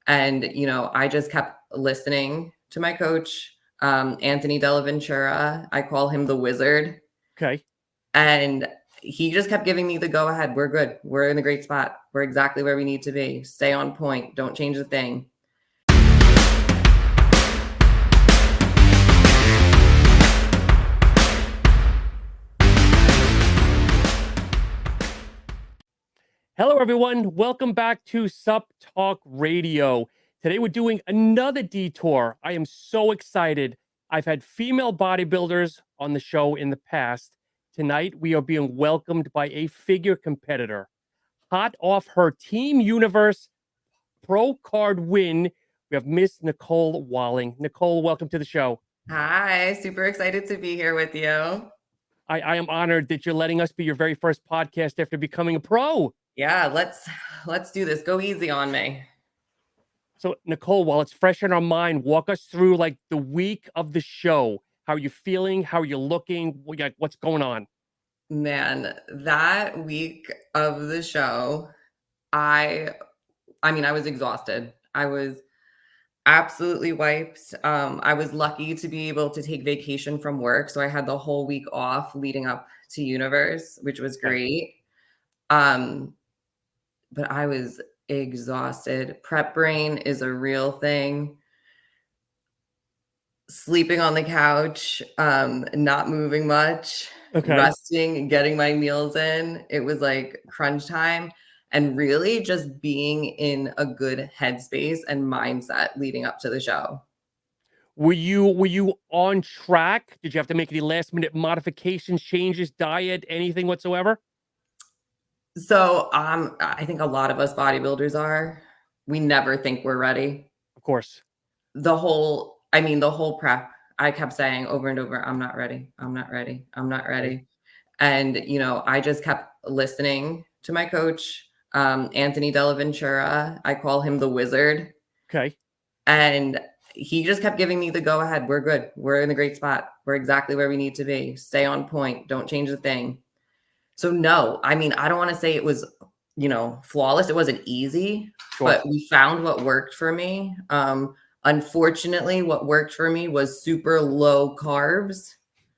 And, I just kept listening to my coach, Anthony Dellaventura. I call him the wizard. Okay. And he just kept giving me the go ahead. We're good. We're in a great spot. We're exactly where we need to be. Stay on point. Don't change a thing. Hello, everyone. Welcome back to SuppTalk Radio. Today, we're doing another detour. I am so excited. I've had female bodybuilders on the show in the past. Tonight, we are being welcomed by a figure competitor. Hot off her Team Universe Pro Card win, we have Miss Nicole Walling. Nicole, welcome to the show. Hi, super excited to be here with you. I am honored that you're letting us be your very first podcast after becoming a pro. Yeah, let's do this. Go easy on me. So, Nicole, while it's fresh in our mind, walk us through like the week of the show. How are you feeling? How are you looking? What's going on? Man, that week of the show, I was exhausted. I was absolutely wiped. I was lucky to be able to take vacation from work. So I had the whole week off leading up to Universe, which was great. But I was exhausted. Prep brain is a real thing. Sleeping on the couch, not moving much, resting, getting my meals in. It was like crunch time. And really just being in a good headspace and mindset leading up to the show. Were you on track? Did you have to make any last minute modifications, changes, diet, anything whatsoever? So I think a lot of us bodybuilders are. We never think we're ready. Of course. The whole prep, I kept saying over and over, I'm not ready. I'm not ready. I'm not ready. And, I just kept listening to my coach, Anthony Dellaventura. I call him the wizard. Okay. And he just kept giving me the go ahead. We're good. We're in a great spot. We're exactly where we need to be. Stay on point. Don't change a thing. So no, I don't want to say it was, flawless. It wasn't easy, but we found what worked for me. Unfortunately, what worked for me was super low carbs.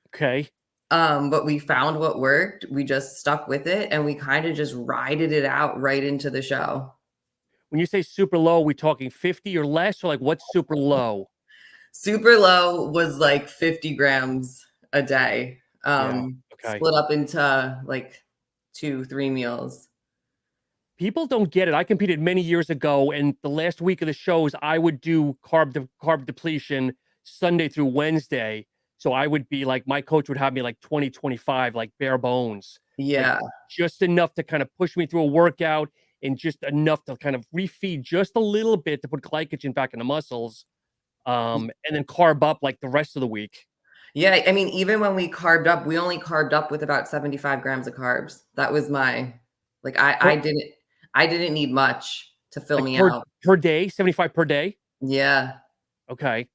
Okay. But we found what worked. We just stuck with it and we kind of just rided it out right into the show. When you say super low, we talking 50 or less, or like what's super low? Super low was like 50 grams a day. Split up into like 2-3 meals. People don't get it. I competed many years ago, and the last week of the shows, I would do carb depletion Sunday through Wednesday. So I would be like, my coach would have me like 20, 25, like bare bones. Yeah. Like just enough to kind of push me through a workout and just enough to kind of refeed just a little bit to put glycogen back in the muscles. And then carb up like the rest of the week. Yeah. Even when we carbed up, we only carbed up with about 75 grams of carbs. That was my, like, I didn't need much to fill me out. Per day, 75 per day? Yeah. Okay.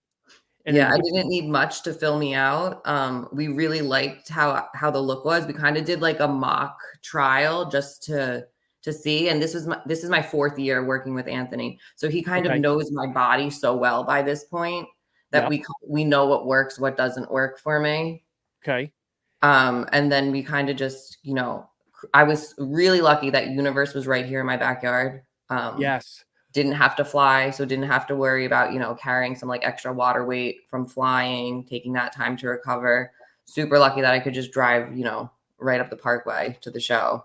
And I didn't need much to fill me out. We really liked how the look was. We kind of did like a mock trial just to see. And this is my 4th year working with Anthony. So he kind of knows my body so well by this point that we know what works, what doesn't work for me. Okay. And then we kind of just, I was really lucky that Universe was right here in my backyard. Yes. Didn't have to fly, so didn't have to worry about, carrying some like extra water weight from flying, taking that time to recover. Super lucky that I could just drive, right up the parkway to the show.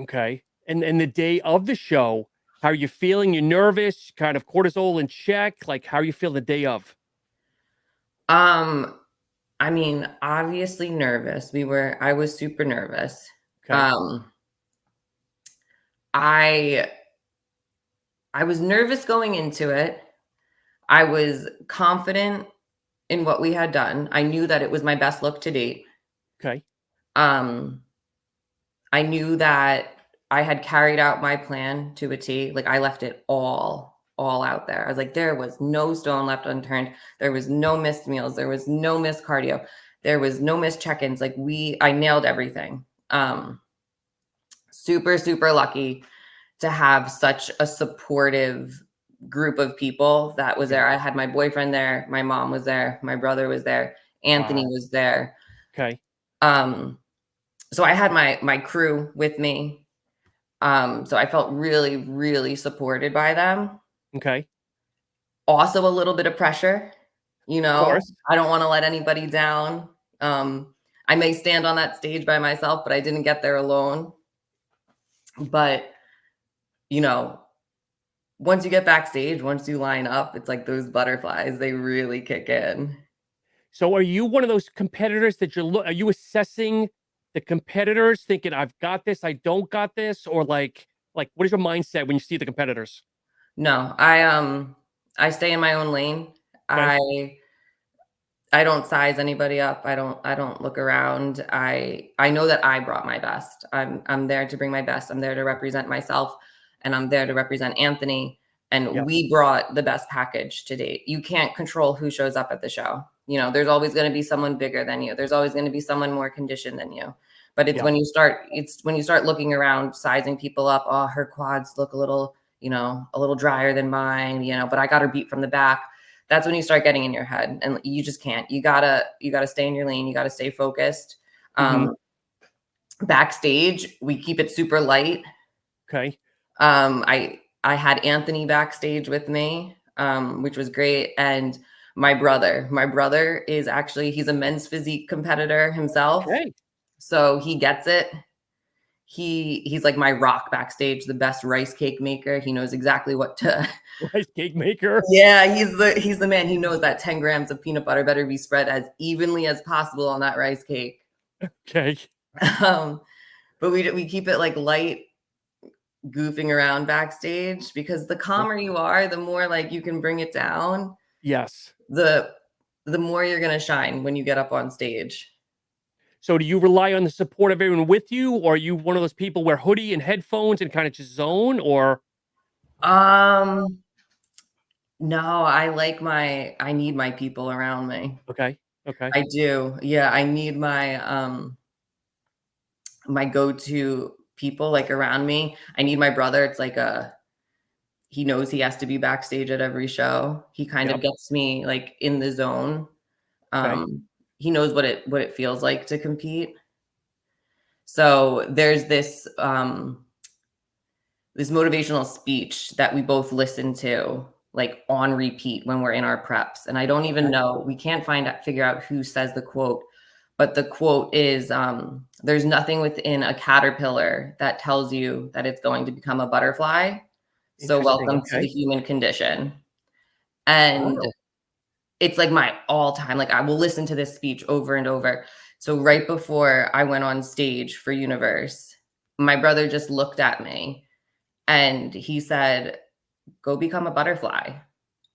Okay. And the day of the show, how are you feeling? You nervous? Kind of cortisol in check? Like, how are you feeling the day of? Obviously nervous. I was super nervous. Okay. I was nervous going into it. I was confident in what we had done. I knew that it was my best look to date. Okay. I knew that I had carried out my plan to a T. Like I left it all out there. I was like, there was no stone left unturned. There was no missed meals. There was no missed cardio. There was no missed check-ins. Like I nailed everything. Super, super lucky to have such a supportive group of people that was there. I had my boyfriend there, my mom was there, my brother was there, Anthony was there. Okay. So I had my crew with me. So I felt really, really supported by them. Okay. Also a little bit of pressure, you Of know, course. I don't want to let anybody down. I may stand on that stage by myself, but I didn't get there alone. But, you know, once you get backstage, once you line up, it's like those butterflies, they really kick in. So are you one of those competitors that are you assessing the competitors thinking, I've got this, I don't got this, or like what is your mindset when you see the competitors? No, I stay in my own lane. Okay. I don't size anybody up. I don't look around. I know that I brought my best. I'm there to bring my best. I'm there to represent myself, and I'm there to represent Anthony, and Yep. we brought the best package to date. You can't control who shows up at the show. You know, there's always going to be someone bigger than you. There's always going to be someone more conditioned than you. But Yep. It's when you start looking around, sizing people up. Oh, her quads look a little, you know, a little drier than mine, you know, but I got her beat from the back. That's when you start getting in your head, and you just can't. You gotta stay in your lane. You gotta stay focused. Backstage, we keep it super light. Okay. I had Anthony backstage with me, which was great. And my brother is actually, he's a men's physique competitor himself. Okay. So he gets it. He's like my rock backstage, the best rice cake maker. He knows exactly what to Rice cake maker. Yeah, he's the man. He knows that 10 grams of peanut butter better be spread as evenly as possible on that rice cake. Okay. But we keep it like light, goofing around backstage, because the calmer you are, the more like you can bring it down. Yes. The more you're gonna shine when you get up on stage. So do you rely on the support of everyone with you, or are you one of those people wear hoodie and headphones and kind of just zone, or? No, I need my people around me. Okay. Okay. I do. Yeah, I need my go-to people like around me. I need my brother. It's like he knows he has to be backstage at every show. He kind of Yep. gets me like in the zone. Okay. He knows what it feels like to compete. So there's this motivational speech that we both listen to like on repeat when we're in our preps. And I don't even know, we can't figure out who says the quote, but the quote is, there's nothing within a caterpillar that tells you that it's going to become a butterfly. So Interesting. welcome to the Okay. human condition. And Wow. it's like my all time, like I will listen to this speech over and over. So right before I went on stage for Universe, my brother just looked at me and he said, "Go become a butterfly."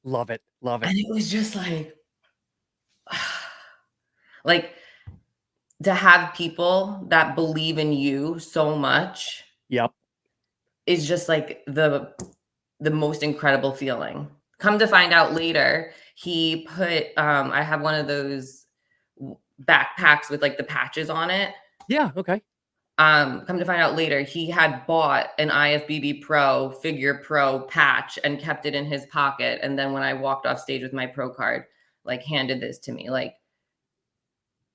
Love it. Love it. And it was just like to have people that believe in you so much Yep. is just like the most incredible feeling. Come to find out later, he put I have one of those backpacks with like the patches on it. Yeah. Okay. Come to find out later, he had bought an IFBB Pro Figure Pro patch and kept it in his pocket. And then when I walked off stage with my pro card, like handed this to me. Like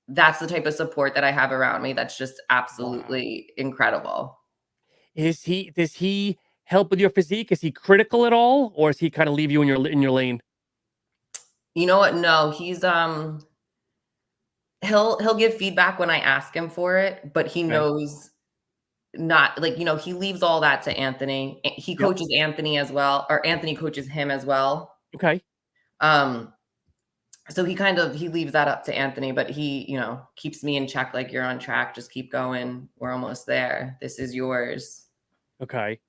that's the type of support that I have around me. That's just Wow. absolutely incredible. Does he help with your physique? Is he critical at all, or is he kind of leave you in your lane? You know what? No, he'll give feedback when I ask him for it, but he Okay. knows not like, you know, he leaves all that to Anthony. He Yep. coaches Anthony as well, or Anthony coaches him as well. Okay. Um, so he leaves that up to Anthony, but he, you know, keeps me in check, like, you're on track, just keep going. We're almost there. This is yours. Okay.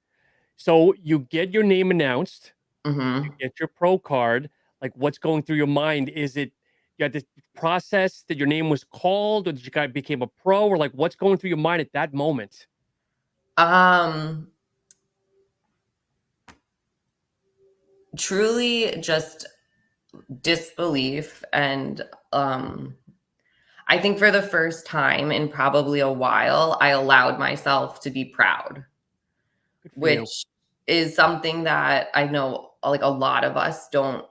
So you get your name announced, you Mhm. get your pro card. Like, what's going through your mind? Is it you had this process that your name was called, or that you guys became a pro, or like what's going through your mind at that moment? Um, Truly just disbelief and I think for the first time in probably a while, I allowed myself to be proud, Good for you. which is something that I know like a lot of us don't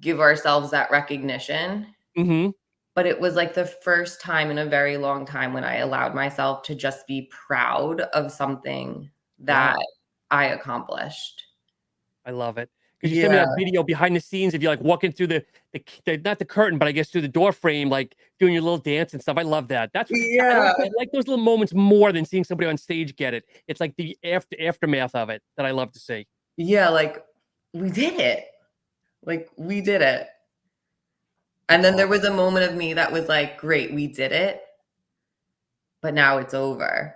give ourselves that recognition. Mm-hmm. But it was like the first time in a very long time when I allowed myself to just be proud of something Yeah. that I accomplished. I love it. Because you sent me Yeah. that video behind the scenes of you like walking through the not the curtain, but I guess through the door frame, like doing your little dance and stuff. I love that. Yeah. I like those little moments more than seeing somebody on stage get it. It's like the aftermath of it that I love to see. Yeah, like we did it. Like we did it. And That's then there awesome. was a moment of me that was like, great, we did it. But now it's over.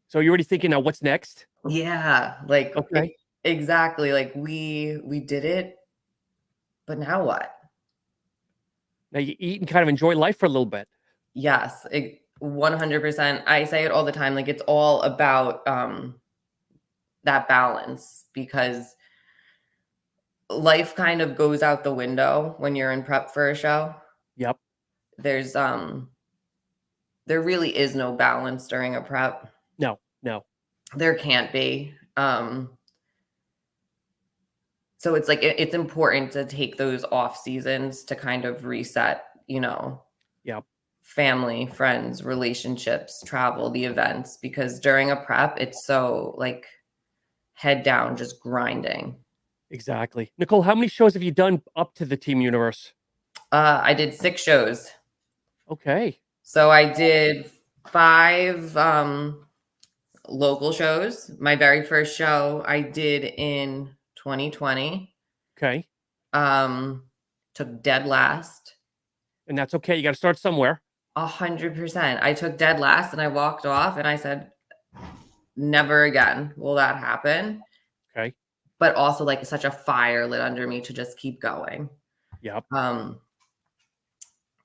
So you're already thinking now what's next? Yeah, like Okay. exactly. Like we did it, but now what? Now you eat and kind of enjoy life for a little bit. Yes, 100%. I say it all the time. Like it's all about that balance because life kind of goes out the window when you're in prep for a show. Yep. There's there really is no balance during a prep. No, no. There can't be. So it's like it's important to take those off seasons to kind of reset, Yep. family, friends, relationships, travel, the events, because during a prep, it's so like head down, just grinding. Exactly. Nichole, how many shows have you done up to the Team Universe? I did 6 shows. Okay. So I did 5 local shows. My very first show I did in 2020. Okay. Took dead last. And that's okay. You got to start somewhere. 100%. I took dead last and I walked off and I said, never again will that happen. Okay. But also like such a fire lit under me to just keep going. Yep.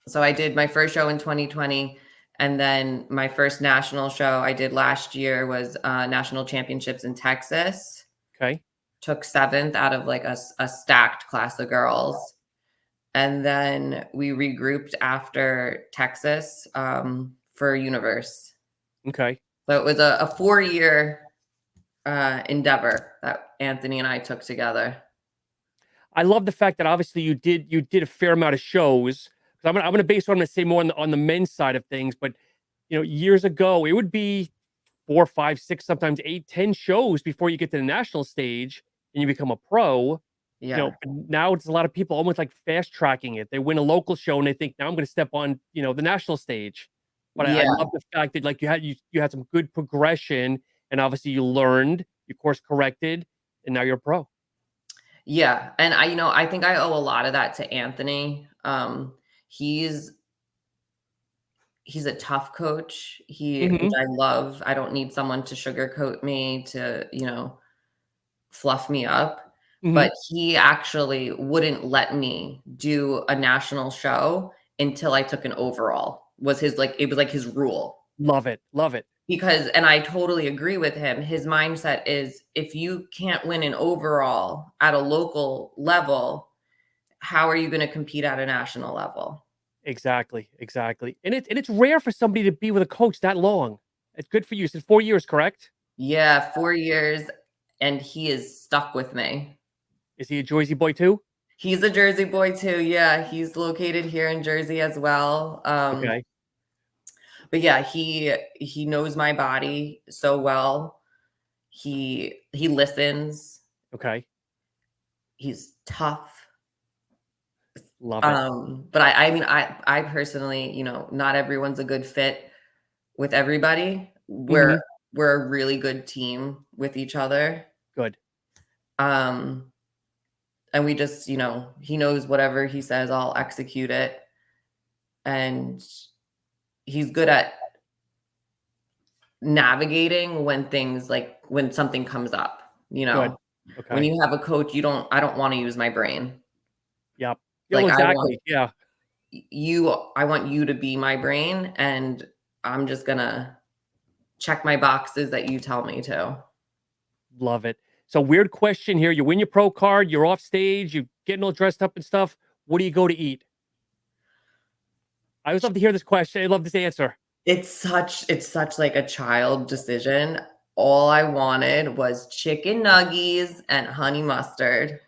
So I did my first show in 2020. And then my first national show I did last year was national championships in Texas. Okay. Took 7th out of like a stacked class of girls. And then we regrouped after Texas for Universe. Okay. So it was a 4-year endeavor that Anthony and I took together. I love the fact that obviously you did a fair amount of shows. I'm gonna base what I'm gonna say more on the men's side of things, but years ago it would be 4, 5, 6, sometimes 8, 10 shows before you get to the national stage and you become a pro. Yeah. Now it's a lot of people almost like fast tracking it. They win a local show and they think now I'm going to step on the national stage. But I Yeah. love the fact that like you had some good progression and obviously you learned, you course corrected, and now you're a pro. Yeah. And I think I owe a lot of that to Anthony. He's a tough coach. Which I love. I don't need someone to sugarcoat me to, fluff me up. But he actually wouldn't let me do a national show until I took an overall. It was his rule. Love it. Love it. Because, and I totally agree with him, his mindset is if you can't win an overall at a local level, how are you going to compete at a national level? Exactly. Exactly. And it's rare for somebody to be with a coach that long. It's good for you. You said 4 years, correct? Yeah, 4 years. And he is stuck with me. Is he a Jersey boy too? He's a Jersey boy too. Yeah, he's located here in Jersey as well. Okay. But yeah, he knows my body so well. He listens. Okay. He's tough. Love it. But I mean, I personally, not everyone's a good fit with everybody. We're a really good team with each other. Good. And we just, he knows whatever he says, I'll execute it. And he's good at navigating when something comes up, Good. Okay. When you have a coach, I don't want to use my brain. Yep. Like, exactly. I want you to be my brain, and I'm just gonna check my boxes that you tell me to. Love it. So weird question here. You win your pro card, you're off stage, you're getting all dressed up and stuff. What do you go to eat? I always love to hear this question. I love this answer. It's such like a child decision. all I wanted was chicken nuggies and honey mustard.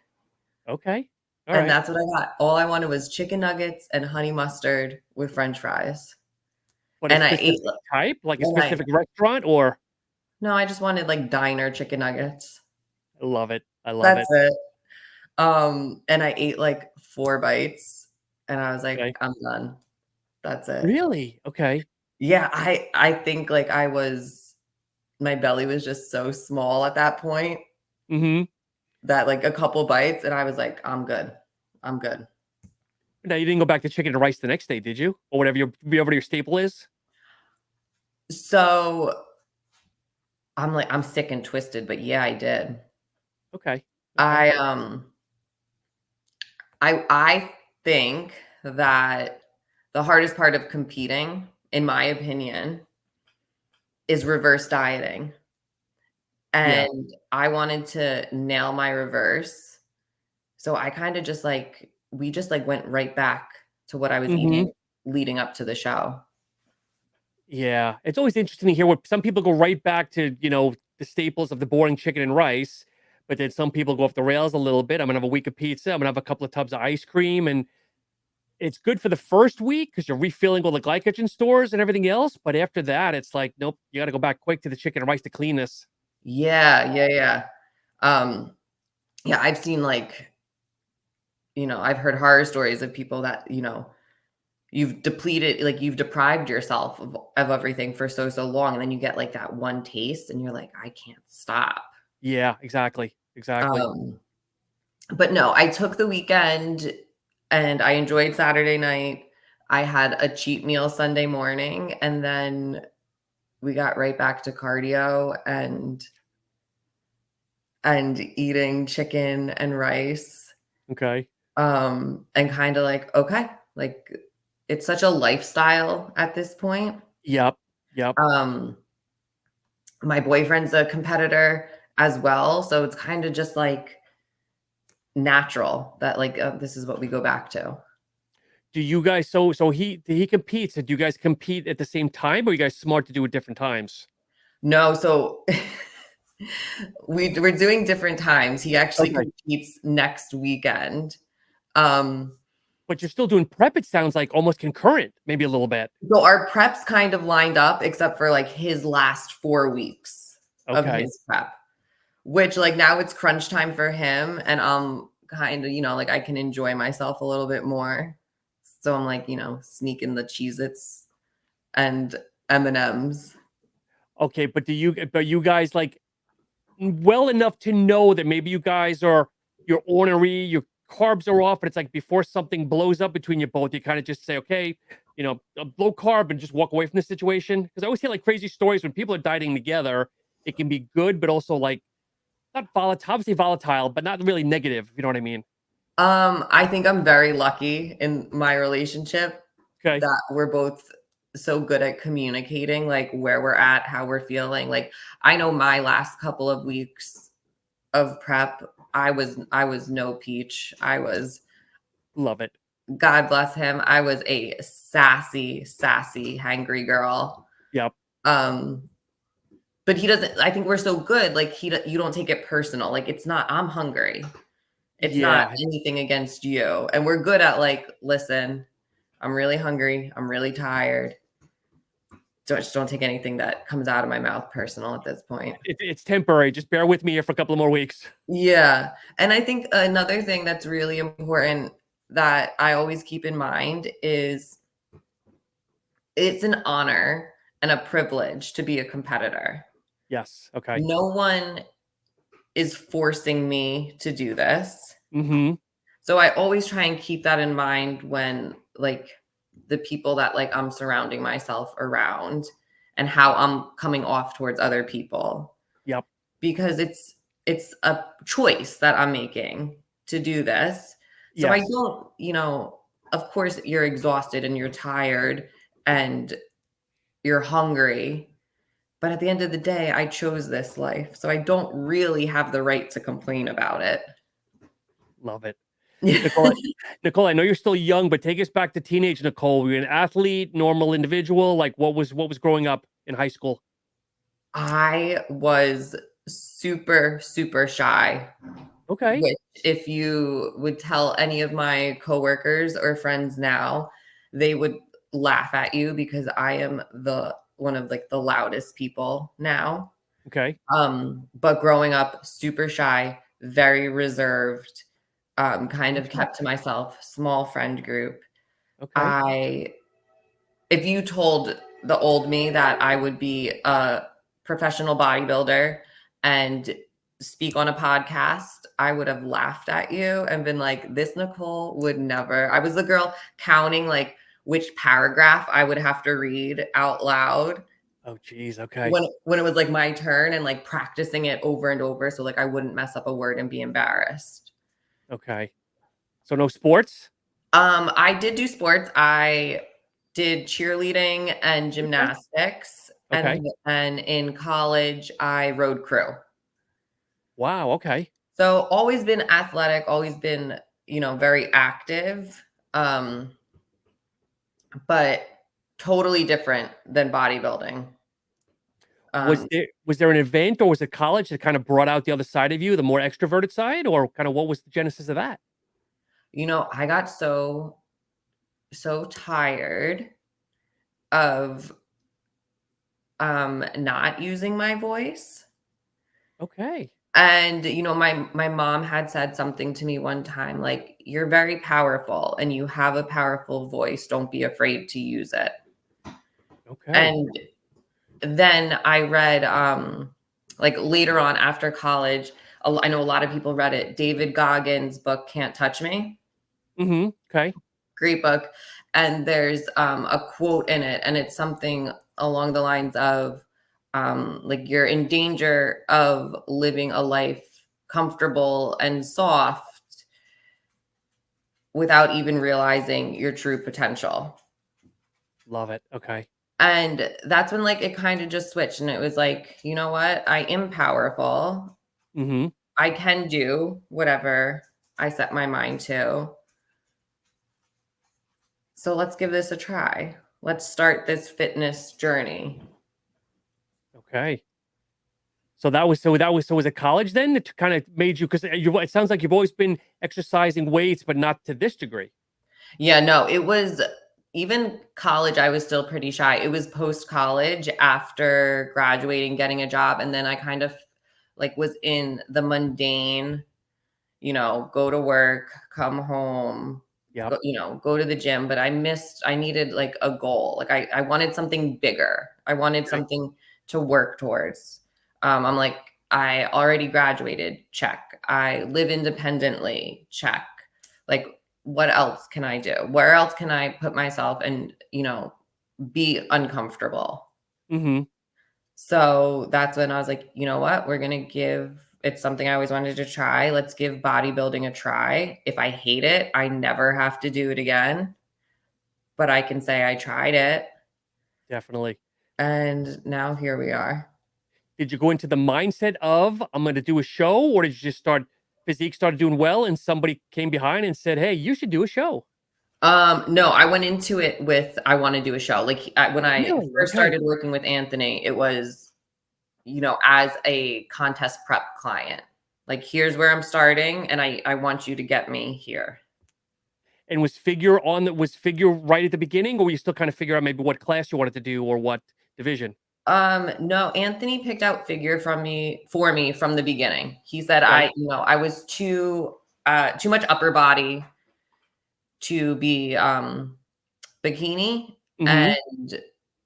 Okay. All And right. that's what I got. All I wanted was chicken nuggets and honey mustard with French fries. But a And I ate, specific type, like a and I, specific restaurant, or no, I just wanted like diner chicken nuggets. I love it. I love That's it. it. And I ate like 4 bites and I was like, Okay. I'm done. That's it. Really? Okay. Yeah, I think like my belly was just so small at that point Mm-hmm. that like a couple bites and I was like, I'm good. I'm good. Now you didn't go back to chicken and rice the next day, did you? Or whatever your staple is? So I'm sick and twisted, but yeah, I did. Okay. Okay. I I think that the hardest part of competing, in my opinion, is reverse dieting. Yeah. And I wanted to nail my reverse. So I kind of just like we just like went right back to what I was Mm-hmm. eating leading up to the show. Yeah. It's always interesting to hear what some people go right back to, the staples of the boring chicken and rice, but then some people go off the rails a little bit. I'm gonna have a week of pizza. I'm gonna have a couple of tubs of ice cream, and it's good for the first week because you're refilling all the glycogen stores and everything else. But after that, it's like, nope, you got to go back quick to the chicken and rice to clean this. Yeah. Um, yeah, I've seen like, I've heard horror stories of people that, you've depleted, like you've deprived yourself of everything for so long. And then you get like that one taste and you're like, I can't stop. Yeah, exactly. Exactly. But no, I took the weekend and I enjoyed Saturday night. I had a cheat meal Sunday morning and then we got right back to cardio and eating chicken and rice. Okay. And kind of like, okay, like it's such a lifestyle at this point. Yep. Yep. My boyfriend's a competitor as well, so it's kind of just like natural that like this is what we go back to. Do you guys so he competes? Do you guys compete at the same time, or are you guys smart to do it different times? No, so we're doing different times. He actually Okay. competes next weekend. But you're still doing prep, it sounds like almost concurrent, maybe a little bit. So our preps kind of lined up except for like his last 4 weeks of Okay. his prep, which like now it's crunch time for him and I'm kind of, like I can enjoy myself a little bit more. So I'm like, sneaking the Cheez-Its and M&Ms. Okay, but you guys like well enough to know that maybe you guys you're ornery, your carbs are off, but it's like before something blows up between you both, you kind of just say, okay, low carb and just walk away from the situation. Because I always hear like crazy stories when people are dieting together, it can be good, but also like not volatile, obviously volatile, but not really negative, if you know what I mean. I think I'm very lucky in my relationship Okay. that we're both so good at communicating, like where we're at, how we're feeling. Like I know my last couple of weeks of prep, I was no peach. Love it. God bless him. I was a sassy, hangry girl. Yep. But he doesn't, I think we're so good. Like you don't take it personal. Like it's not, I'm hungry. It's not anything against you. And we're good at like, listen, I'm really hungry. I'm really tired. Just don't take anything that comes out of my mouth personal at this point. It's temporary. Just bear with me here for a couple of more weeks. Yeah. And I think another thing that's really important that I always keep in mind is it's an honor and a privilege to be a competitor. Yes. Okay. No one is forcing me to do this. Mm-hmm. So I always try and keep that in mind when like the people that like I'm surrounding myself around and how I'm coming off towards other people. Yep. Because it's a choice that I'm making to do this. So yes. I don't, of course you're exhausted and you're tired and you're hungry. But at the end of the day, I chose this life. So I don't really have the right to complain about it. Love it. Nichole, I know you're still young, but take us back to teenage Nichole. Were you an athlete, normal individual? Like what was growing up in high school? I was super, super shy. Okay. Which, if you would tell any of my coworkers or friends now, they would laugh at you because I am one of like the loudest people now. Okay. But growing up, super shy, very reserved, kind of Okay. kept to myself, small friend group. Okay. If you told the old me that I would be a professional bodybuilder and speak on a podcast, I would have laughed at you and been like, this Nichole would never. I was the girl counting like which paragraph I would have to read out loud Oh, geez. Okay. when it was like my turn, and like practicing it over and over so like I wouldn't mess up a word and be embarrassed. Okay. So no sports? I did do sports. I did cheerleading and Okay. gymnastics, Okay. and in college I rode crew. Wow. Okay. So always been athletic, always been, very active. Um, but totally different than bodybuilding. Was Um, there an event or was it college that kind of brought out the other side of you, the more extroverted side, or kind of what was the genesis of that? I got so tired of not using my voice. Okay. And my mom had said something to me one time, like, you're very powerful and you have a powerful voice. Don't be afraid to use it. Okay. And then I read like later on after college, I know a lot of people read it, David Goggins' book Can't Touch Me. Okay. Great book. And there's a quote in it, and it's something along the lines of like, you're in danger of living a life comfortable and soft without even realizing your true potential. Love it. Okay. And that's when like it kind of just switched, and it was like, you know what? I am powerful. Mhm. I can do whatever I set my mind to. So let's give this a try. Let's start this fitness journey. Okay. So was it college then that kind of made you, because it sounds like you've always been exercising weights, but not to this degree. Yeah, no, it was even college, I was still pretty shy. It was post-college after graduating, getting a job, and then I kind of like was in the mundane, go to work, come home, Yep. go to the gym, but I needed like a goal. Like I wanted something bigger. I wanted Okay. something to work towards. I'm like, I already graduated, check. I live independently, check. Like, what else can I do? Where else can I put myself and, be uncomfortable? Mhm. So that's when I was like, you know what? It's something I always wanted to try. Let's give bodybuilding a try. If I hate it, I never have to do it again, but I can say I tried it. Definitely. And now here we are. Did you go into the mindset of, I'm going to do a show, or did you just physique started doing well and somebody came behind and said, "Hey, you should do a show"? No, I went into it with, I want to do a show. Like, when I Really? first Okay. started working with Anthony, it was, as a contest prep client. Like, here's where I'm starting, and I want you to get me here. And was figure right at the beginning, or were you still kind of figure out maybe what class you wanted to do or what division? No, Anthony picked out figure for me from the beginning. He said Okay. I was too much upper body to be bikini, Mhm. and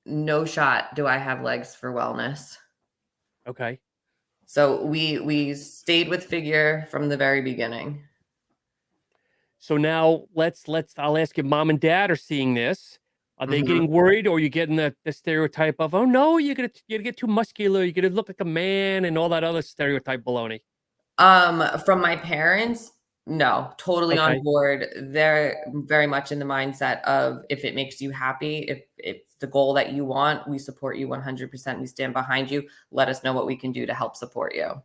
no shot do I have legs for wellness. Okay. So we stayed with figure from the very beginning. So now I'll ask you, mom and dad are seeing this. Are they Mhm. getting worried, or are you getting the stereotype of, "Oh no, you're gonna get too muscular, you're gonna look like a man," and all that other stereotype baloney? From my parents, no, totally on Okay. board. They're very much in the mindset of, if it makes you happy, if it's the goal that you want, we support you 100%. We stand behind you. Let us know what we can do to help support you.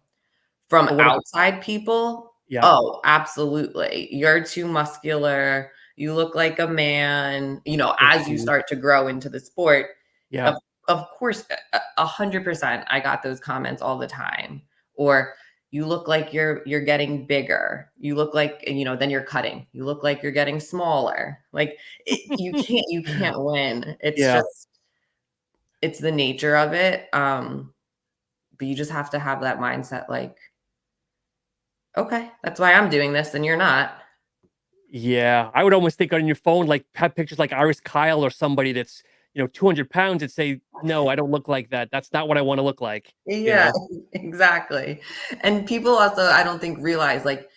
From So what ab outside people, Yep. oh, absolutely. You're too muscular. You look like a man. Oh, As you geez. start to grow into the sport, of Yep. of course, 100%. I got those comments all the time. Or you look like you're getting bigger. You look like, then you're cutting. You look like you're getting smaller. Like you can't win. It's Yeah. just, it's the nature of it. But you just have to have that mindset, like, okay, that's why I'm doing this and you're not. Yeah. I would almost think on your phone, like have pictures like Iris Kyle or somebody that's, 200 pounds and say, no, I don't look like that. That's not what I want to look like. Yeah, exactly. And people also, I don't think, realize, like,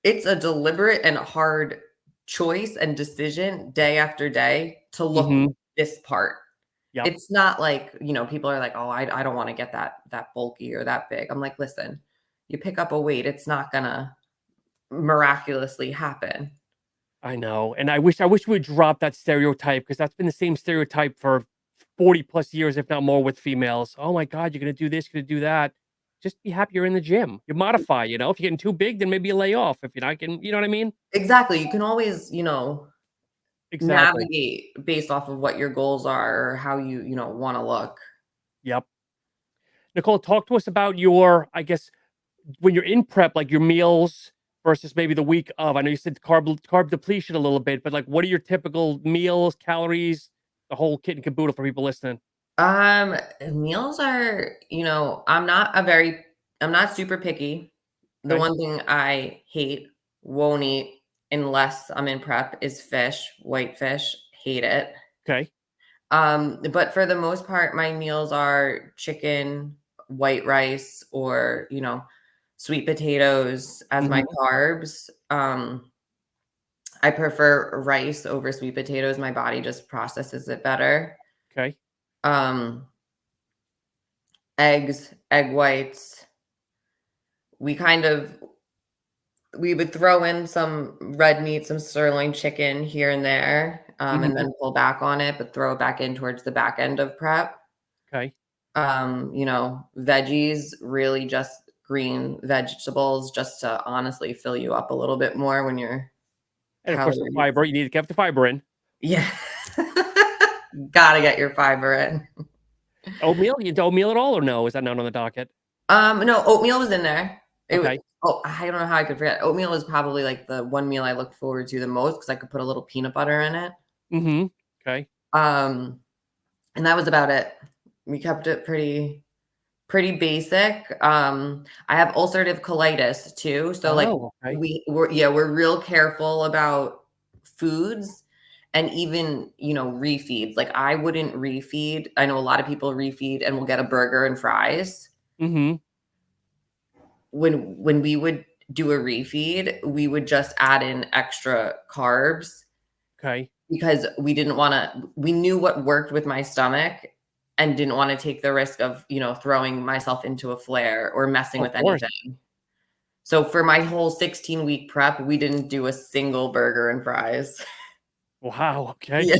it's a deliberate and hard choice and decision day after day to look Hmm. this part. Yep. It's not like, people are like, oh, I don't want to get that bulky or that big. I'm like, listen, you pick up a weight, it's not gonna miraculously happen. I know. And I wish we would drop that stereotype, because that's been the same stereotype for 40 plus years, if not more, with females. Oh my God, you're going to do this, you're going to do that. Just be happy you're in the gym. You modify, if you're getting too big, then maybe you lay off. If you're not getting, you know what I mean? Exactly. You can always, Exactly. navigate based off of what your goals are or how you, want to look. Yep. Nichole, talk to us about your, I guess, when you're in prep, like your meals versus maybe the week of. I know you said carb depletion a little bit, but like, what are your typical meals, calories, the whole kit and caboodle for people listening? Meals are, I'm not super picky. The Okay. one thing I hate, won't eat unless I'm in prep is fish, white fish, hate it. Okay. But for the most part, my meals are chicken, white rice, or, sweet potatoes as my Hmm. carbs. I prefer rice over sweet potatoes. My body just processes it better. Okay. Um, Eggs, egg whites. We kind of we would throw in some red meat, some sirloin chicken here and there, and Hmm. then pull back on it, but throw it back in towards the back end of prep. Okay. Veggies, really just green vegetables, just to honestly fill you up a little bit more when you're And of course, the calories. fiber. You need to get the fiber in. Yeah. Gotta get your fiber in. Oatmeal? You do oatmeal at all, or no? Is that not on the docket? No, oatmeal was in there. Okay. I don't know how I could forget. Oatmeal was probably like the one meal I looked forward to the most because I could put a little peanut butter in it. Mhm. Okay. Um, and that was about it. We kept it pretty basic. I have ulcerative colitis too, so like Oh, okay. we're real careful about foods and even, refeeds. Like I wouldn't refeed. I know a lot of people refeed and will get a burger and fries. Mhm. When we would do a refeed, we would just add in extra carbs Okay. because we knew what worked with my stomach and didn't want to take the risk of, throwing myself into a flare or messing Of with course. anything. So for my whole 16-week prep, we didn't do a single burger and fries. Wow, okay. Yeah.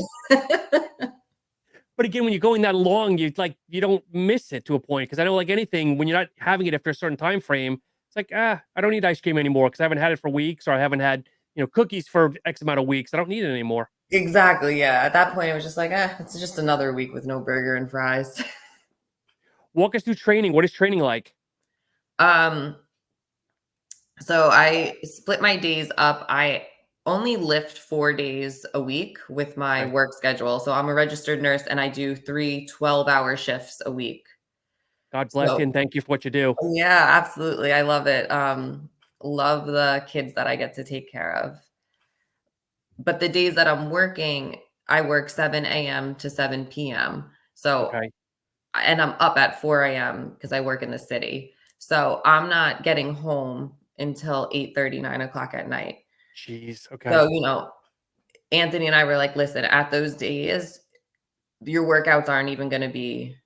But again, when you're going that long, you don't miss it to a point, because I know, like anything, when you're not having it after a certain time frame, it's like, I don't need ice cream anymore because I haven't had it for weeks, or I haven't had, cookies for X amount of weeks. I don't need it anymore. Exactly. Yeah. At that point, it was just like, it's just another week with no burger and fries. Walk us through training. What is training like? Um, So I split my days up. I only lift 4 days a week with my Okay. work schedule. So I'm a registered nurse and I do 3 12-hour shifts a week. God bless So you and thank you for what you do. yeah, absolutely. I love it. Love the kids that I get to take care of. But the days that I'm working, I work 7 a.m. to 7 p.m. So, Okay. and I'm up at 4 a.m. because I work in the city. So I'm not getting home until 8:30, 9 o'clock at night. Jeez. So, Okay. Anthony and I were like, listen, at those days, your workouts aren't even going to be,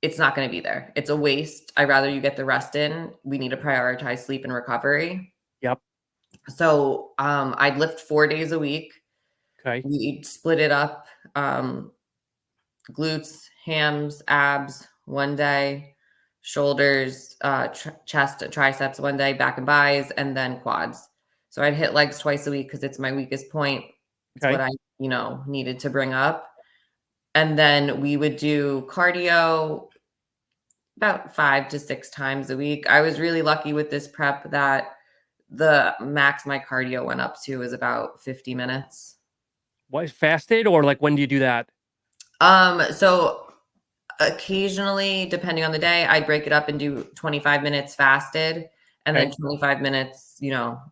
it's not going to be there. It's a waste. I'd rather you get the rest in. We need to prioritize sleep and recovery. Yep. So I'd lift 4 days a week. Okay. We'd split it up, glutes, hams, abs one day, shoulders, chest, triceps one day, back and bis, and then quads. So I'd hit legs twice a week because it's my weakest point. It's what Okay. I, needed to bring up. And then we would do cardio about 5 to 6 times a week. I was really lucky with this prep that the max my cardio went up to was about 50 minutes. What, fasted, or like when do you do that? So occasionally, depending on the day, I'd break it up and do 25 minutes fasted and Okay. then 25 minutes,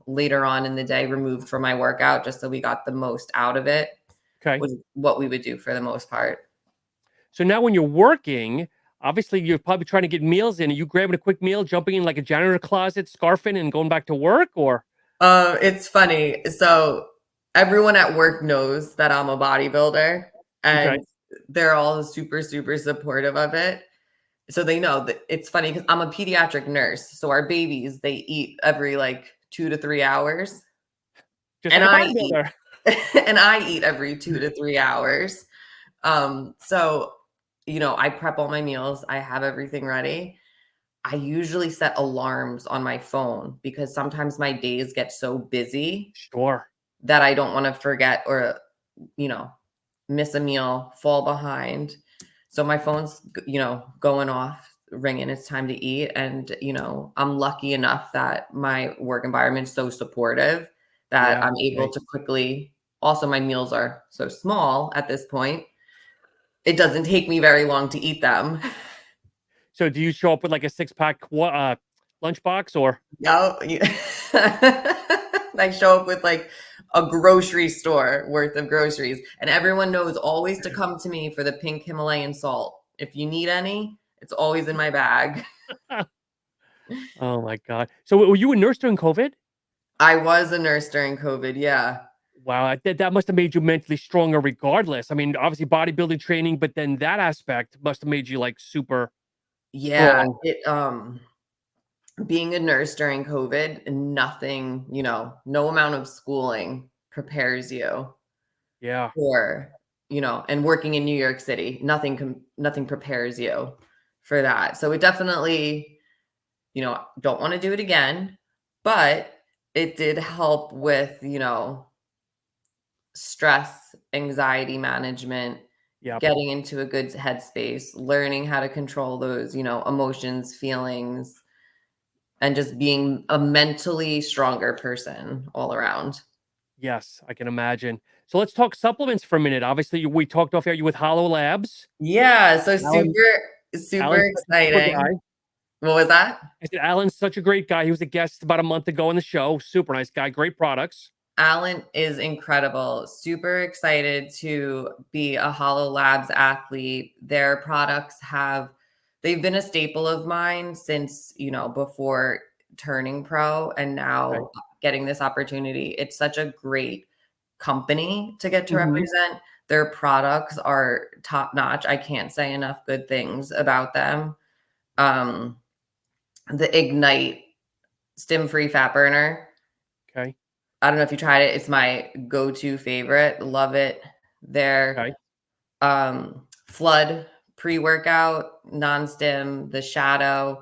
later on in the day removed from my workout, just so we got the most out of it. Okay. Was what we would do for the most part. So now when you're working, obviously you're probably trying to get meals in. Are you grabbing a quick meal, jumping in like a janitor closet, scarfing, and going back to work, or? It's funny. So everyone at work knows that I'm a bodybuilder, Okay. and they're all super, super supportive of it. So they know that it's funny because I'm a pediatric nurse. So our babies, they eat every like 2 to 3 hours. Just And like a I eat bodybuilder. and I eat every 2 to 3 hours. So, I prep all my meals. I have everything ready. I usually set alarms on my phone because sometimes my days get so busy Sure. that I don't want to forget or, you know, miss a meal, fall behind. So my phone's, going off, ringing. It's time to eat. And, I'm lucky enough that my work environment's so supportive that Yeah. I'm able Okay. to quickly, also, my meals are so small at this point. It doesn't take me very long to eat them. So do you show up with like a 6-pack lunchbox, or? No, I show up with like a grocery store worth of groceries, and everyone knows always to come to me for the pink Himalayan salt. If you need any, it's always in my bag. Oh my God. So were you a nurse during COVID? I was a nurse during COVID. Yeah. Wow, that must have made you mentally stronger regardless. I mean, obviously bodybuilding training, but then that aspect must have made you like super Yeah. strong. Being a nurse during COVID, nothing, no amount of schooling prepares you Yeah. for, and working in New York City, nothing prepares you for that. So it definitely, don't want to do it again, but it did help with, stress, anxiety management, Yep. getting into a good headspace, learning how to control those, emotions, feelings, and just being a mentally stronger person all around. Yes, I can imagine. So let's talk supplements for a minute. Obviously, we talked off air you with Hollow Labs. Yeah, so Alan, super Alan's such a super exciting. guy. What was that? I said Alan's such a great guy. He was a guest about a month ago on the show. Super nice guy. Great products. Alan is incredible. Super excited to be a Hollow Labs athlete. Their products they've been a staple of mine since, before turning pro and Okay. now getting this opportunity. It's such a great company to get to Mhm. represent. Their products are top notch. I can't say enough good things about them. Um, the Ignite stim-free fat burner. Okay. I don't know if you tried it. It's my go-to favorite. Love it. Their Okay. Flood pre-workout, non-stim, the Shadow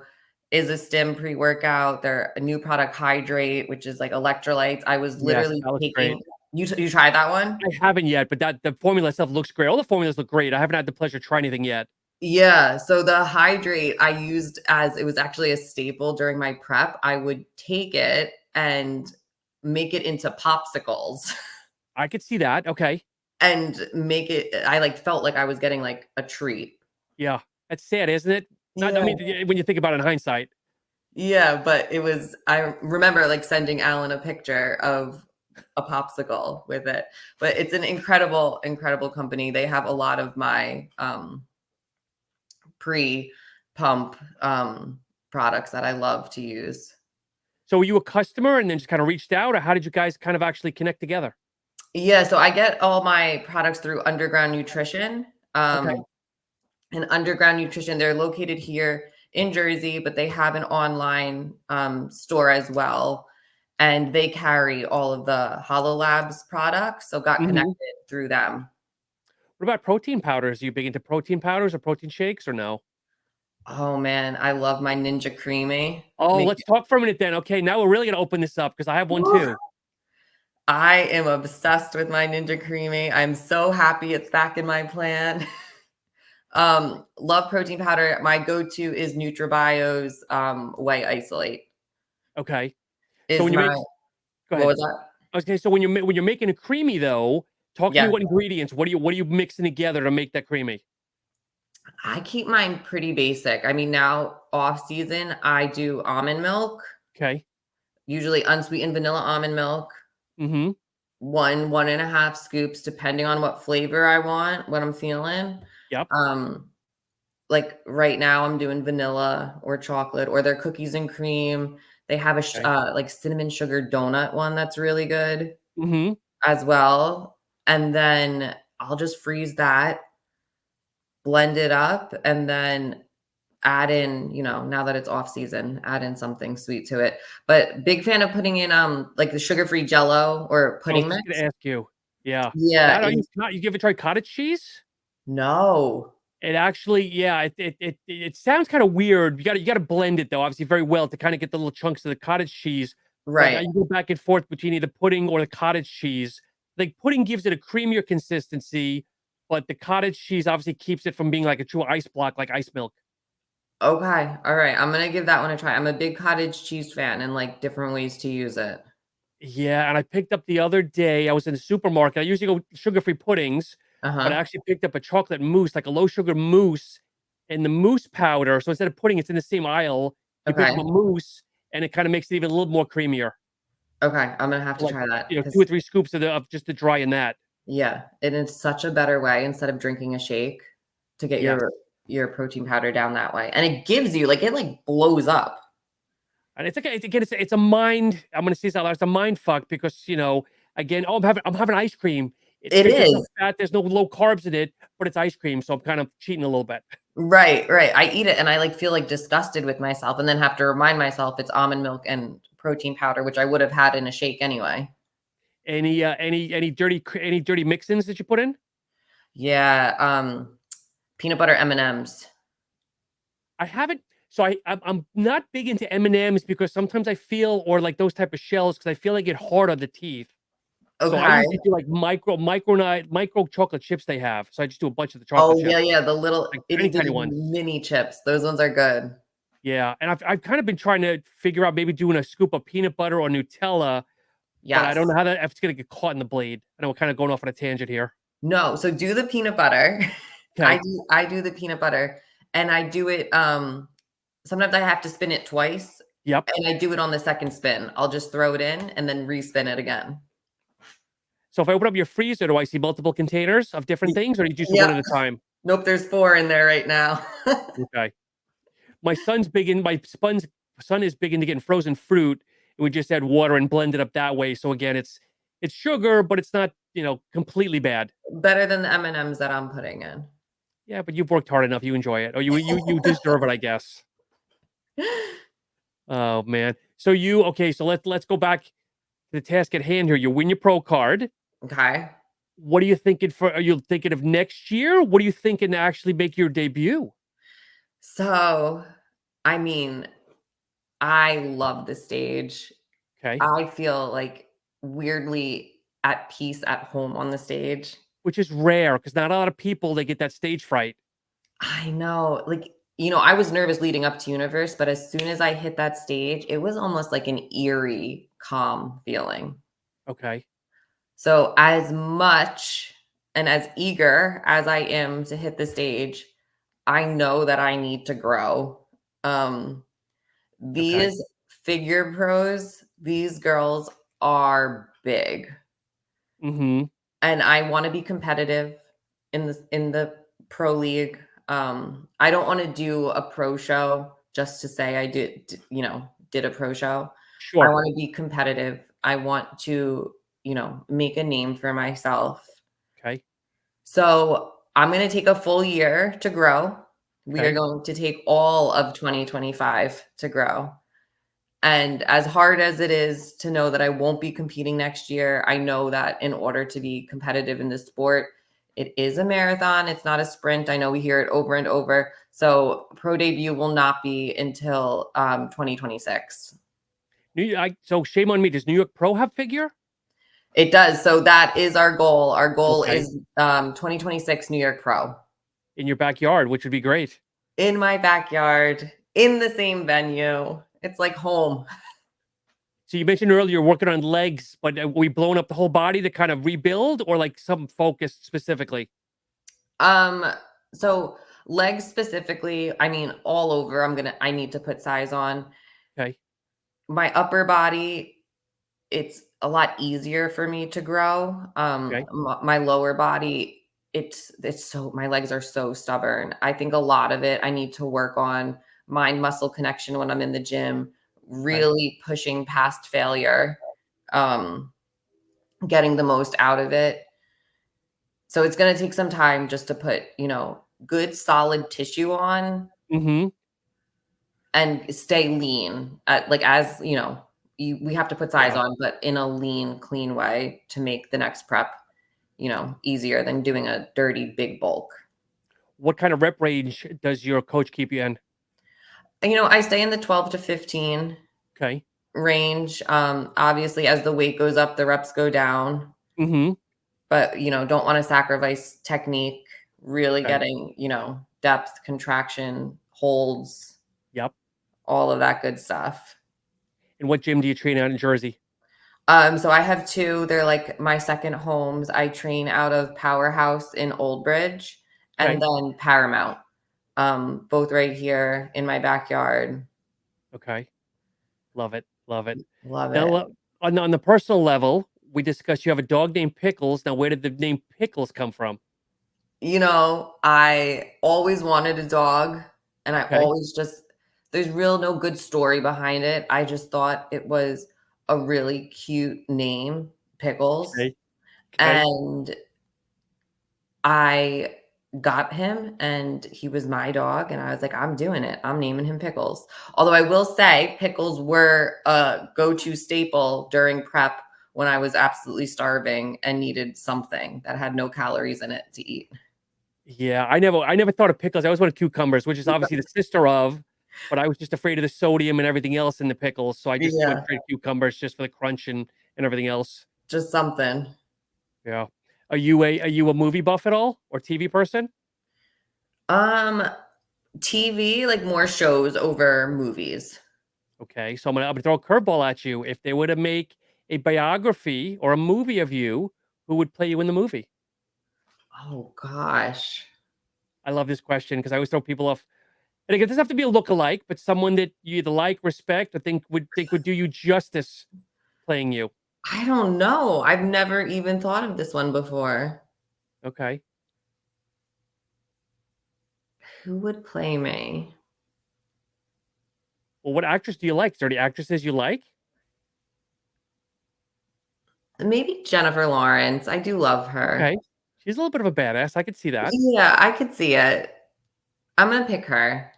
is a stim pre-workout. Their new product Hydrate, which is like electrolytes. I was Yes, literally that looks great. taking you tried that one? I haven't yet, but that the formula itself looks great. All the formulas look great. I haven't had the pleasure to try anything yet. Yeah, so the Hydrate I used as it was actually a staple during my prep. I would take it and make it into popsicles. I could see that. Okay. And make it I, like, felt like I was getting, like, a treat. Yeah. That's sad, isn't it? Not, I Yeah. mean, when you think about it in hindsight. Yeah, but I remember, like, sending Alan a picture of a popsicle with it. But it's an incredible, incredible company. They have a lot of my, pre-pump, products that I love to use. So were you a customer and then just kind of reached out, or how did you guys kind of actually connect together? Yeah, so I get all my products through Underground Nutrition. Okay. And Underground Nutrition, they're located here in Jersey, but they have an online store as well. And they carry all of the Hollow Labs products. So got Mhm. connected through them. What about protein powders? Are you big into protein powders or protein shakes, or no? Oh man, I love my Ninja Creamy. Oh, let's talk for a minute then. Okay, now we're really gonna open this up because I have one too. I am obsessed with my Ninja Creamy. I'm so happy it's back in my plan. Love protein powder. My go-to is NutraBio's Whey Isolate. Okay. So Is when you make, my go What ahead. was that? Okay. So when you're making a Creamii though, talk to me Yeah. what ingredients, what are you mixing together to make that Creamii? I keep mine pretty basic. I mean, now off season, I do almond milk, Okay. usually unsweetened vanilla almond milk, Mm-hmm. 1.5 scoops, depending on what flavor I want, what I'm feeling. Yep. Like right now I'm doing vanilla or chocolate or their cookies and cream. They have Okay. like cinnamon sugar donut one that's really good Mm-hmm. as well. And then I'll just freeze that, blend it up, and then add in, now that it's off season, add in something sweet to it. But big fan of putting in like the sugar-free jello or I was pudding just mix. gonna ask you. Yeah. Yeah, That are you not you ever tried cottage cheese? no. It actually, yeah, it sounds kind of weird. You gotta blend it though, obviously very well to kind of get the little chunks of the cottage cheese. But Right. you go back and forth between either pudding or the cottage cheese. Like pudding gives it a creamier consistency, but the cottage cheese obviously keeps it from being like a true ice block, like ice milk. Okay. All right. I'm gonna give that one a try. I'm a big cottage cheese fan and like different ways to use it. Yeah, and I picked up the other day. I was in the supermarket. I usually go sugar-free puddings, but I Uh-huh. actually picked up a chocolate mousse, like a low sugar mousse, and the mousse powder. So instead of pudding, it's in the same aisle. You pick up Okay. a mousse, and it kind of makes it even a little more creamier. Okay. I'm gonna have to Like try that two or because three scoops of just the dry in that. yeah, and it's such a better way instead of drinking a shake to get Yes, your protein powder down that way. And it gives you like it like blows up. and it's okay. Again, it's a mind. I'm gonna say this out loud. It's a mind fuck because again, oh, I'm having ice cream. It's It great. There's no is. fat. There's no low carbs in it, but it's ice cream, so I'm kind of cheating a little bit. Right, right. I eat it and I like feel like disgusted with myself and then have to remind myself it's almond milk and protein powder, which I would have had in a shake anyway. Any dirty mix-ins that you put in? Yeah, peanut butter M&Ms. I haven't. So I'm not big into M&Ms because sometimes I feel or like those type of shells because I feel like get hard on the teeth. So I Okay. usually do like micro chocolate chips they have. So I just do a bunch of the chocolate Oh, yeah, chips, yeah, the little like itty tiny tiny bitty ones. mini chips. Those ones are good. Yeah, and I've kind of been trying to figure out maybe doing a scoop of peanut butter or Nutella, but I Yes. don't know how that if it's gonna get caught in the blade. I know we're kind of going off on a tangent here. No, so do the peanut butter. Okay. I do the peanut butter and I do it sometimes I have to spin it twice Yep. and I do it on the second spin. I'll just throw it in and then respin it again. So if I open up your freezer, do I see multiple containers of different Y- things, or do you just one Yeah. at a time? Nope, there's 4 in there right now. Okay. My son is big into getting frozen fruit, and we just add water and blend it up that way. So again, it's sugar, but it's not completely bad. Better than the M&Ms that I'm putting in. Yeah, but you've worked hard enough. You enjoy it, or you deserve it, I guess. Oh man. So okay? So let's go back to the task at hand here. You win your pro card. Okay. What are you thinking for? Are you thinking of next year? What are you thinking to actually make your debut? So, I mean, I love the stage. Okay, I feel like weirdly at peace at home on the stage. which is rare because not a lot of people they get that stage fright. I know, like, I was nervous leading up to Universe, but as soon as I hit that stage, it was almost like an eerie, calm feeling. Okay. So, as much and as eager as I am to hit the stage, I know that I need to grow. Um, Okay. these figure pros, these girls are big, Mm-hmm. and I want to be competitive in the pro league. I don't want to do a pro show just to say I did a pro show. I Sure. want to be competitive. I want to, make a name for myself. Okay. So I'm going to take a full year to grow. We are Okay. going to take all of 2025 to grow. And as hard as it is to know that I won't be competing next year, I know that in order to be competitive in this sport, it is a marathon. It's not a sprint. I know we hear it over and over. So pro debut will not be until 2026. So shame on me. Does New York Pro have figure? It does. So that is our goal. Our goal Okay. is 2026 New York Pro. in your backyard, which would be great. In my backyard, in the same venue. It's like home. So you mentioned earlier you're working on legs, but are we blowing up the whole body to kind of rebuild, or like some focused specifically? So legs specifically, I mean, all over, I need to put size on. Okay. My upper body, it's a lot easier for me to grow. Okay. My lower body, my legs are so stubborn. I think a lot of it I need to work on mind muscle connection when I'm in the gym, Okay. really pushing past failure, getting the most out of it. So it's going to take some time just to put, good solid tissue on Mm-hmm. and stay lean. We have to put size Yeah. on, but in a lean, clean way to make the next prep, easier than doing a dirty big bulk. What kind of rep range does your coach keep you in? I stay in the 12 to 15 Okay. range. Obviously, as the weight goes up, the reps go down. Mm-hmm. But, don't want to sacrifice technique, really Okay. getting, depth, contraction, holds, Yep. all of that good stuff. And what gym do you train out in Jersey? So I have two. They're like my second homes. I train out of Powerhouse in Old Bridge Okay. and then Paramount, both right here in my backyard. Okay. Love it. Love it. Love Now, it. on the personal level, we discussed you have a dog named Pickles. Now, where did the name Pickles come from? I always wanted a dog, and I Okay. always there's no good story behind it. I just thought it was a really cute name, Pickles. Okay. Okay. And I got him and he was my dog. And I was like, I'm doing it. I'm naming him Pickles. Although I will say pickles were a go-to staple during prep when I was absolutely starving and needed something that had no calories in it to eat. Yeah, I never thought of pickles. I always wanted cucumbers, which is obviously the sister of, but I was just afraid of the sodium and everything else in the pickles. So I just went Yeah, straight cucumbers just for the crunch and everything else. just something. Yeah. Are you a movie buff at all or TV person? Um, TV, like more shows over movies. Okay, so I'm gonna throw a curveball at you. If they were to make a biography or a movie of you, who would play you in the movie? Oh gosh. I love this question because I always throw people off. And again, it doesn't have to be a look-alike, but someone that you either like, respect, or think would do you justice playing you. I don't know. I've never even thought of this one before. Okay. Who would play me? Well, what actress do you like? Is there any actresses you like? Maybe Jennifer Lawrence. I do love her. Okay. She's a little bit of a badass. I could see that. Yeah, I could see it. I'm gonna pick her.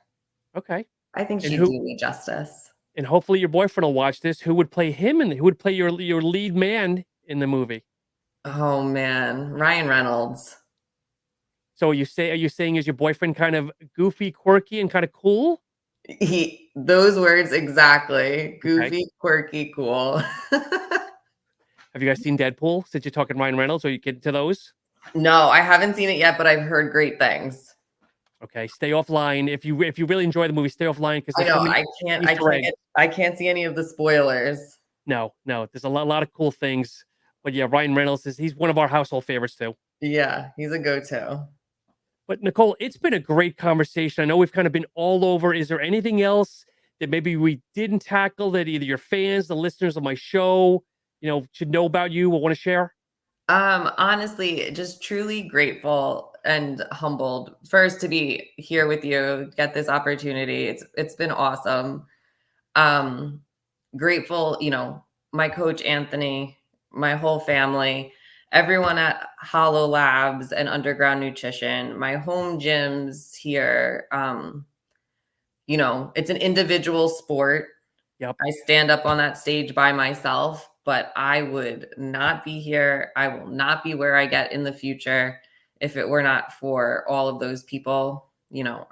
Okay. I think And she'd who do me justice. and hopefully your boyfriend will watch this. Who would play him and who would play your lead man in the movie? Oh man, Ryan Reynolds. So are you saying is your boyfriend kind of goofy, quirky, and kind of cool? Those words exactly. Okay. Goofy, quirky, cool. Have you guys seen Deadpool? Since you're talking Ryan Reynolds, are you get to those? No, I haven't seen it yet, but I've heard great things. Okay, stay offline. If you really enjoy the movie, stay offline because I there's so know many Easter eggs. I can't see any of the spoilers. No, there's a lot of cool things. But yeah, Ryan Reynolds he's one of our household favorites too. Yeah, he's a go-to. But Nicole, it's been a great conversation. I know we've kind of been all over. Is there anything else that maybe we didn't tackle that either your fans, the listeners of my show, should know about you or want to share? Honestly, just truly grateful and humbled first to be here with you, get this opportunity. It's been awesome. Um, Grateful, my coach Anthony, my whole family, everyone at Hollow Labs and Underground Nutrition, my home gyms here. It's an individual sport. Yep. I stand up on that stage by myself, but I would not be here. I will not be where I get in the future if it were not for all of those people,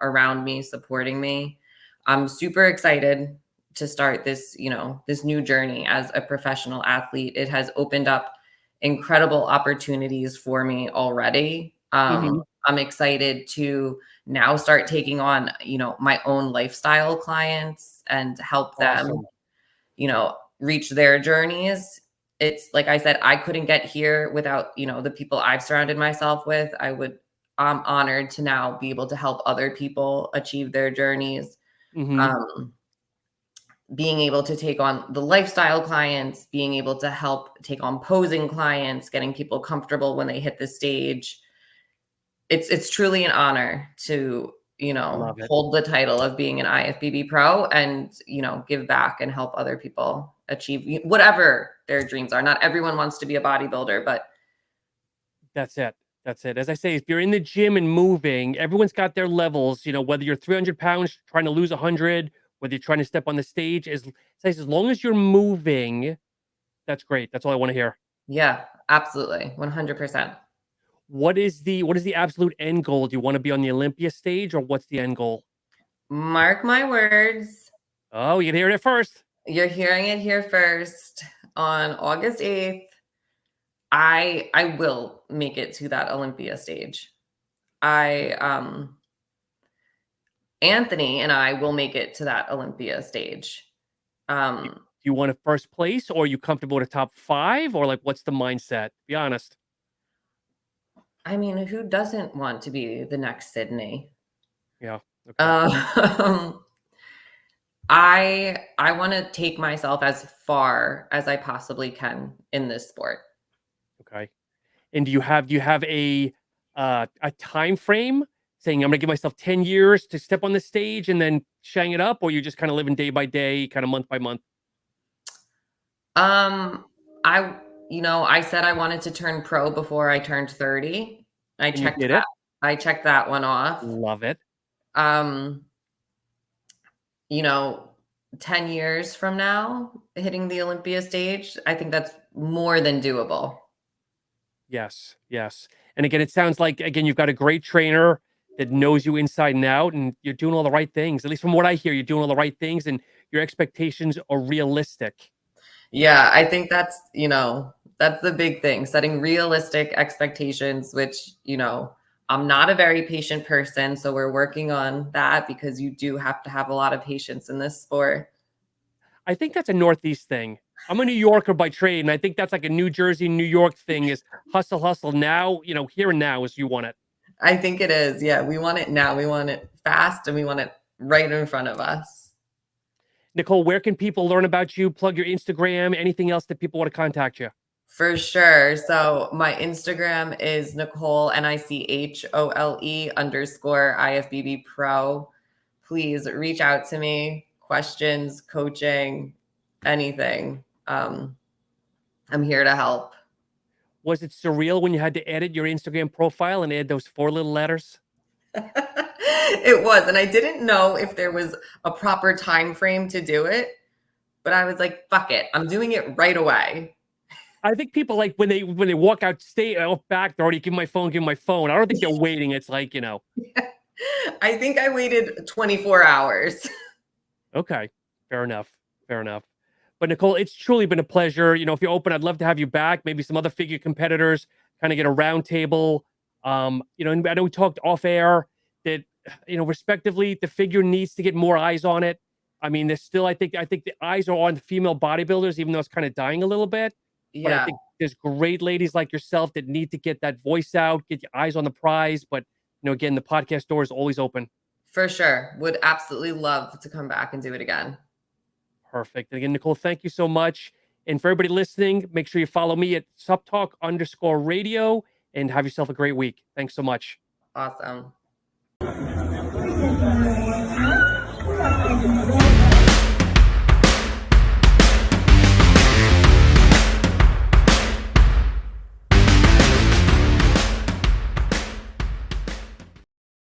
around me, supporting me. I'm super excited to start this, this new journey as a professional athlete. It has opened up incredible opportunities for me already. Mhm. I'm excited to now start taking on, my own lifestyle clients and help them, Awesome. reach their journeys. It's like I said, I couldn't get here without, the people I've surrounded myself with. I'm honored to now be able to help other people achieve their journeys. Um, being able to take on the lifestyle clients, being able to help take on posing clients, getting people comfortable when they hit the stage. It's truly an honor to, Love it. hold the title of being an IFBB pro and, give back and help other people achieve whatever their dreams are. Not everyone wants to be a bodybuilder, but That's it. That's it. As I say, if you're in the gym and moving, everyone's got their levels, whether you're 300 pounds trying to lose 100, whether you're trying to step on the stage, as long as you're moving, that's great. That's all I want to hear. yeah, absolutely. 100%. What is the absolute end goal? Do you want to be on the Olympia stage, or what's the end goal? Mark my words. Oh, you can hear it first. You're hearing it here first. On August 8th, I will make it to that Olympia stage. Anthony and I will make it to that Olympia stage. Do you want a first place, or are you comfortable with a top 5, or like what's the mindset? Be honest. I mean, who doesn't want to be the next Sydney? Yeah. Okay. I want to take myself as far as I possibly can in this sport. Okay. And do you have a time frame saying I'm going to give myself 10 years to step on the stage and then shang it up, or you just kind of living day by day, kind of month by month? I said I wanted to turn pro before I turned 30. I checked that one off. Love it. 10 years from now, hitting the Olympia stage, I think that's more than doable. Yes. Yes. And again, it sounds like, you've got a great trainer that knows you inside and out, and you're doing all the right things. At least from what I hear, you're doing all the right things, and your expectations are realistic. Yeah, I think that's the big thing, setting realistic expectations, which, I'm not a very patient person. So we're working on that, because you do have to have a lot of patience in this sport. I think that's a Northeast thing. I'm a New Yorker by trade, and I think that's like a New Jersey, New York thing, is hustle, hustle now, here and now as you want it. I think it is. Yeah, we want it now. We want it fast, and we want it right in front of us. Nichole, where can people learn about you? Plug your Instagram, anything else that people want to contact you? For sure. So my Instagram is Nichole, NICHOLE_IFBB pro. Please reach out to me. Questions, coaching, anything. I'm here to help. Was it surreal when you had to edit your Instagram profile and add those 4 little letters? It was. And I didn't know if there was a proper time frame to do it, but I was like, fuck it. I'm doing it right away. I think people, like, when they walk out back, they're already give my phone. I don't think they're waiting. It's like, I think I waited 24 hours. Okay. Fair enough. But Nichole, it's truly been a pleasure. If you're open, I'd love to have you back. Maybe some other figure competitors, kind of get a round table. And I know we talked off air that, respectively, the figure needs to get more eyes on it. I mean, there's still, I think the eyes are on the female bodybuilders, even though it's kind of dying a little bit. Yeah. But I think there's great ladies like yourself that need to get that voice out, get your eyes on the prize. But, again, the podcast door is always open. For sure. Would absolutely love to come back and do it again. Perfect. And again, Nichole, thank you so much. And for everybody listening, make sure you follow me at SuppTalk_radio, and have yourself a great week. Thanks so much. Awesome.